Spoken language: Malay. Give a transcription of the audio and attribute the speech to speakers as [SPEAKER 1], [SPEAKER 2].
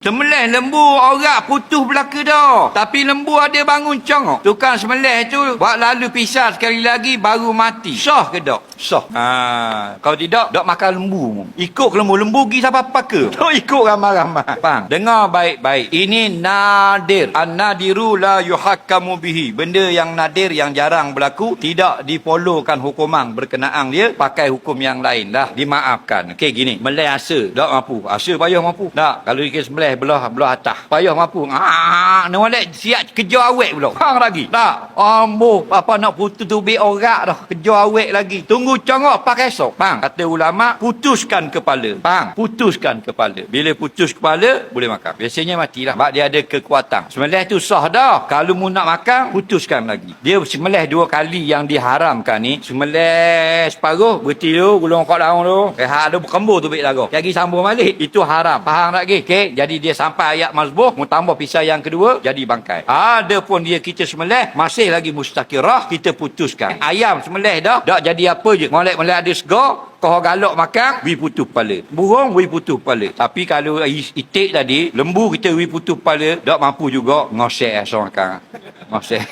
[SPEAKER 1] Sembelih lembu orang putus belaka dah. Tapi lembu ada bangun congok. Tukang sembelih tu buat lalu pisah sekali lagi baru mati. Sah ke tak? Sah. Kalau tidak, tak makan lembu. Ikut lembu. Lembu pergi siapa paka. Tak ikut ramai-ramai. Faham? Dengar baik-baik. Ini nadir. An-nadiru la yuhakkamu bihi. Benda yang nadir yang jarang berlaku. Tidak dipolokan hukuman berkenaan dia. Pakai hukum yang lain dah. Dimaafkan. Okey gini. Melih asa. Tak mampu. Asa payah mampu. Tak. Kalau dia sembelih belah atas payah mampu nak siap kejar awet pula hang lagi tak ambo apa nak putus tubik orang dah kejar awet lagi tunggu congok pakai sok bang kata ulama putuskan kepala bang putuskan kepala bila putus kepala boleh makan biasanya matilah sebab dia ada kekuatan sembelih tu sah dah kalau mu nak makan putuskan lagi dia sembelih 2 kali yang diharamkan ni sembelih separuh berhenti dulu gulung kat daun tu ada berkembur tubik lagu lagi sambung balik itu haram faham tak okey jadi dia sampai ayat mazbuh mu tambah pisau yang kedua jadi bangkai ada pun dia kita sembelih masih lagi mustaqirah kita putuskan ayam sembelih dah tak jadi apa je molek-molek ada segar kau galak makan wi putus kepala burung wi putus kepala tapi kalau itik tadi lembu kita wi putus kepala tak mampu juga ngosek asal makan ngosek